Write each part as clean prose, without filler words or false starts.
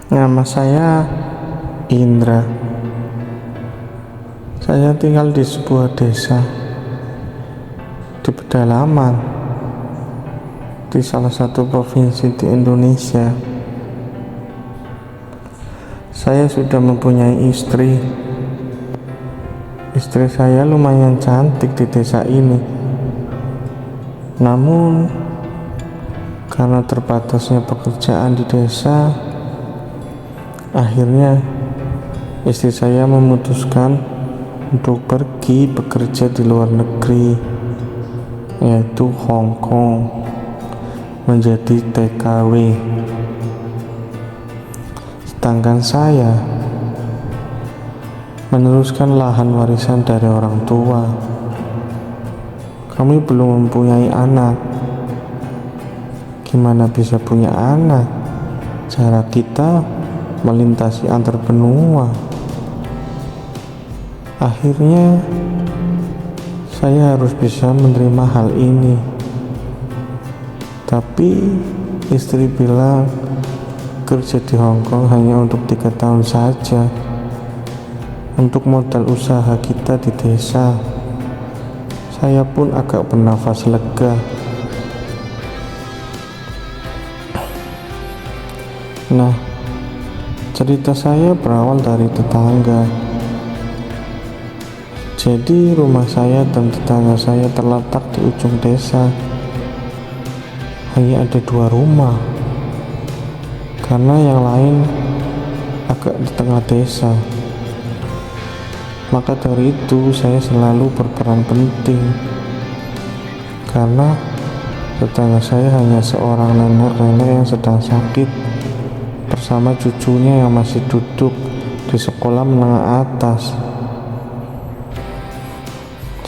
Nama saya Indra. Saya tinggal di sebuah desa di pedalaman di salah satu provinsi di Indonesia. Saya sudah mempunyai istri. Istri saya lumayan cantik di desa ini. Namun karena terbatasnya pekerjaan di desa, akhirnya istri saya memutuskan untuk pergi bekerja di luar negeri, yaitu Hong Kong, menjadi TKW. Sedangkan saya meneruskan lahan warisan dari orang tua. Kami belum mempunyai anak. Gimana bisa punya anak? Cara kita melintasi antar benua. Akhirnya saya harus bisa menerima hal ini. Tapi istri bilang kerja di Hong Kong hanya untuk 3 tahun saja, untuk modal usaha kita di desa. Saya pun agak bernafas lega. Nah, cerita saya berawal dari tetangga. Jadi rumah saya dan tetangga saya terletak di ujung desa. Hanya ada 2 rumah, karena yang lain agak di tengah desa. Maka dari itu saya selalu berperan penting, karena tetangga saya hanya seorang nenek-nenek yang sedang sakit bersama cucunya yang masih duduk di sekolah menengah atas.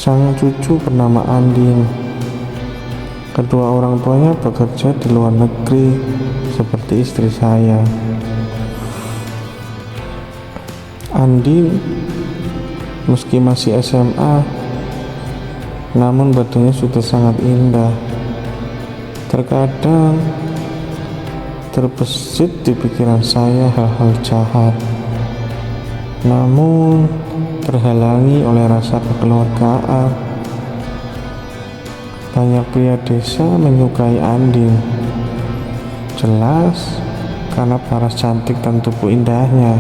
Sang cucu bernama Andin. Kedua orang tuanya bekerja di luar negeri seperti istri saya. Andin meski masih SMA, namun badannya sudah sangat indah. Terkadang terbesit di pikiran saya hal-hal jahat, namun terhalangi oleh rasa kekeluargaan. Banyak pria desa menyukai Andin, jelas karena paras cantik dan tubuh indahnya.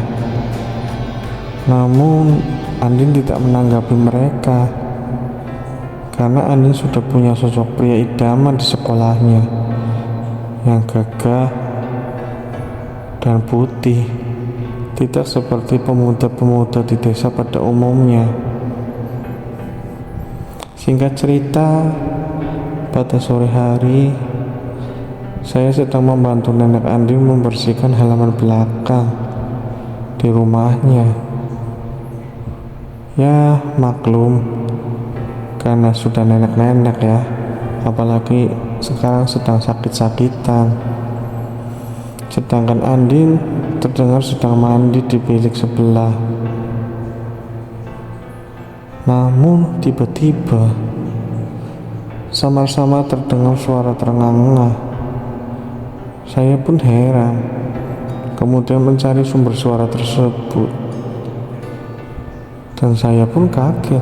Namun Andin tidak menanggapi mereka, karena Andin sudah punya sosok pria idaman di sekolahnya, yang gagah dan putih, tidak seperti pemuda-pemuda di desa pada umumnya. Singkat cerita, pada sore hari saya sedang membantu nenek Andin membersihkan halaman belakang di rumahnya. Ya maklum, karena sudah nenek-nenek ya, apalagi sekarang sedang sakit-sakitan. Sedangkan Andin terdengar sedang mandi di bilik sebelah. Namun tiba-tiba samar-samar terdengar suara terengah-engah. Saya pun heran, kemudian mencari sumber suara tersebut. Dan saya pun kaget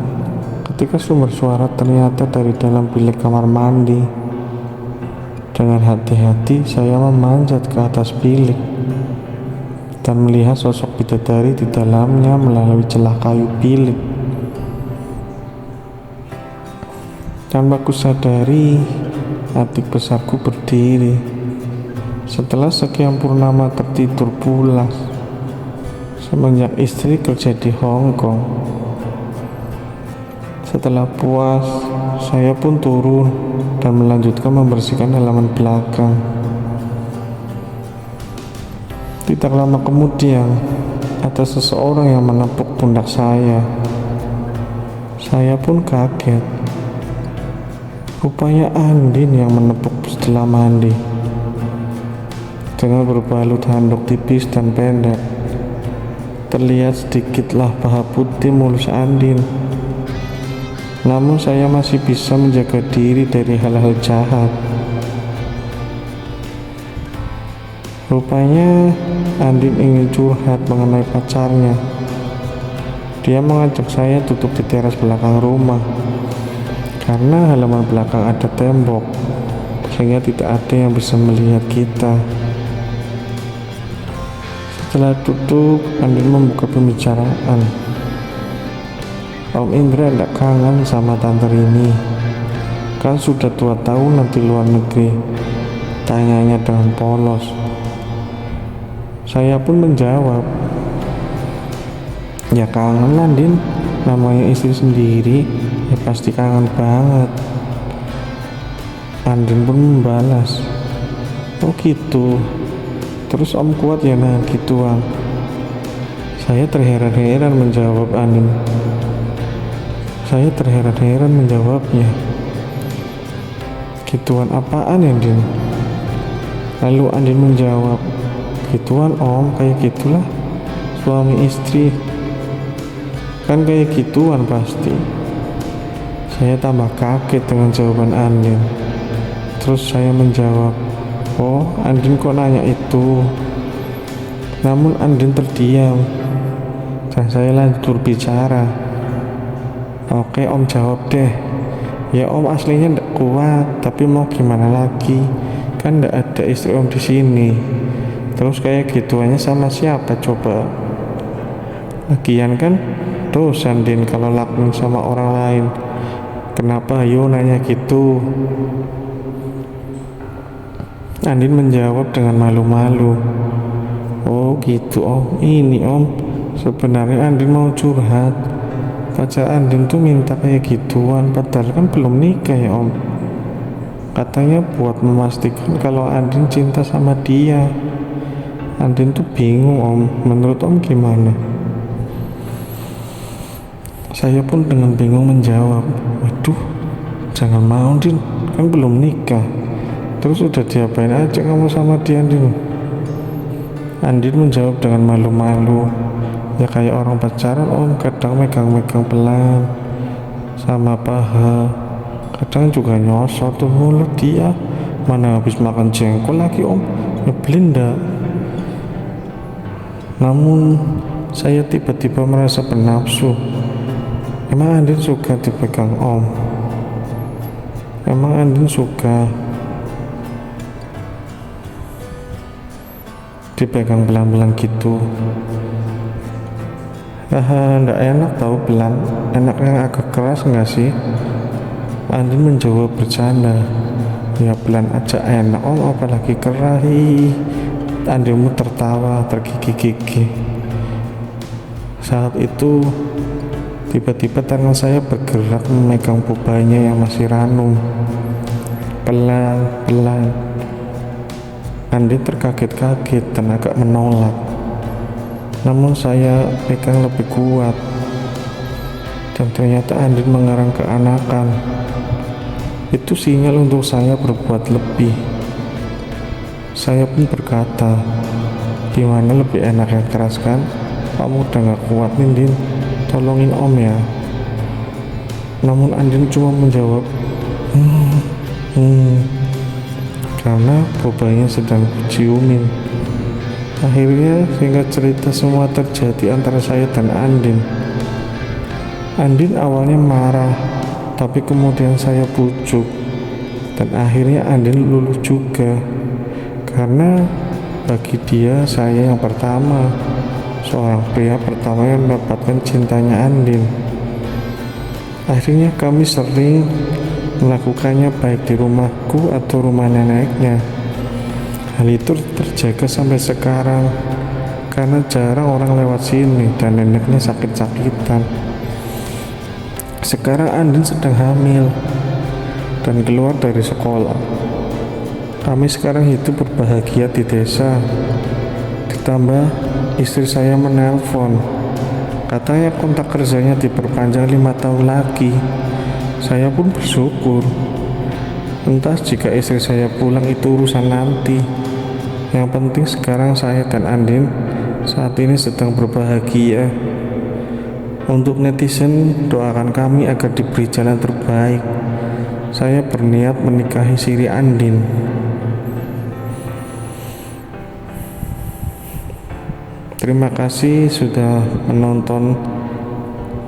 ketika sumber suara ternyata dari dalam bilik kamar mandi. Dengan hati-hati saya memanjat ke atas bilik dan melihat sosok bidadari di dalamnya melalui celah kayu bilik. Tanpa kusadari, adik besarku berdiri setelah sekian purnama tertidur pulas semenjak istri kerja di Hong Kong. Setelah puas, saya pun turun dan melanjutkan membersihkan halaman belakang. Tidak lama kemudian, ada seseorang yang menepuk pundak saya. Saya pun kaget. Rupanya Andin yang menepuk setelah mandi. Dengan berbalut handuk tipis dan pendek, terlihat sedikitlah paha putih mulus Andin. Namun saya masih bisa menjaga diri dari hal-hal jahat. Rupanya Andin ingin curhat mengenai pacarnya. Dia mengajak saya duduk di teras belakang rumah. Karena halaman belakang ada tembok, sehingga tidak ada yang bisa melihat kita. Setelah duduk, Andin membuka pembicaraan. Om Indra tidak kangen sama tante Rini? Kan sudah 2 tahun nanti luar negeri, tanyanya dengan polos. Saya pun menjawab, ya kangen lah Din, namanya istri sendiri, ya pasti kangen banget. Andin pun membalas, oh gitu, terus om kuat ya nahan gituan? Saya terheran-heran menjawab Andin. Saya terheran-heran menjawabnya, gituan apaan ya Din? Lalu Andin menjawab, gituan om, kayak gitulah suami istri, kan kayak gituan pasti. Saya tambah kaget dengan jawaban Andin. Terus saya menjawab, oh Andin kok nanya itu? Namun Andin terdiam dan saya lanjut berbicara. Oke om, jawab deh. Ya om aslinya ndak kuat, tapi mau gimana lagi? Kan ndak ada istri om di sini. Terus kayak gituannya sama siapa coba? Lagian kan dosa Din kalau lakuin sama orang lain. Kenapa yo nanya gitu? Andin menjawab dengan malu-malu. Oh gitu om, ini om, sebenarnya Andin mau curhat. Pacar Andin tuh minta kayak gituan, padahal kan belum nikah ya om. Katanya buat memastikan kalau Andin cinta sama dia. Andin tuh bingung om, menurut om gimana? Saya pun dengan bingung menjawab, waduh, jangan mau Din, kan belum nikah. Terus udah diapain aja kamu sama dia Din? Andin menjawab dengan malu-malu, ya kayak orang pacaran om, kadang megang-megang pelan sama paha, kadang juga nyosot tuh mulut dia. Mana habis makan jengkol lagi om, nyebelin dah. Namun saya tiba-tiba merasa bernafsu. Emang Andin suka dipegang om? Emang Andin suka dipegang pelan-pelan gitu? Nggak enak tahu pelan, enak yang agak keras nggak sih? Andin menjawab bercanda, ya pelan aja enak om, apalagi keras. Andinmu tertawa tergigih-gigih. Saat itu tiba-tiba tangan saya bergerak memegang bubanya yang masih ranum. Pelan-pelan. Andin terkaget-kaget dan agak menolak. Namun saya pegang lebih kuat. Dan ternyata Andin mengerang keanakan. Itu sinyal untuk saya berbuat lebih. Saya pun berkata, gimana lebih enak yang keras kan? Kamu udah gak kuat nih Din, tolongin om ya. Namun Andin cuma menjawab, karena bobanya sedang ciumin. Akhirnya sehingga cerita semua terjadi antara saya dan Andin. Andin awalnya marah, tapi kemudian saya bujuk, dan akhirnya Andin luluh juga. Karena bagi dia saya yang pertama, seorang pria pertama yang mendapatkan cintanya Andin. Akhirnya kami sering melakukannya baik di rumahku atau rumah neneknya. Hal itu terjaga sampai sekarang karena jarang orang lewat sini dan neneknya sakit-sakitan. Sekarang Andin sedang hamil dan keluar dari sekolah. Kami sekarang hidup berbahagia di desa. Ditambah istri saya menelpon, katanya kontrak kerjanya diperpanjang 5 tahun lagi. Saya pun bersyukur. Entah jika istri saya pulang itu urusan nanti. Yang penting sekarang saya dan Andin saat ini sedang berbahagia. Untuk netizen, doakan kami agar diberi jalan terbaik. Saya berniat menikahi Siri Andin. Terima kasih sudah menonton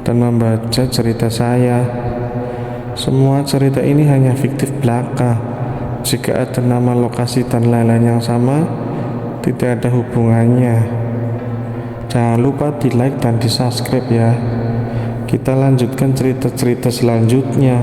dan membaca cerita saya. Semua cerita ini hanya fiktif belaka. Jika ada nama, lokasi, dan lain-lain yang sama, tidak ada hubungannya. Jangan lupa di like dan di subscribe ya. Kita lanjutkan cerita-cerita selanjutnya.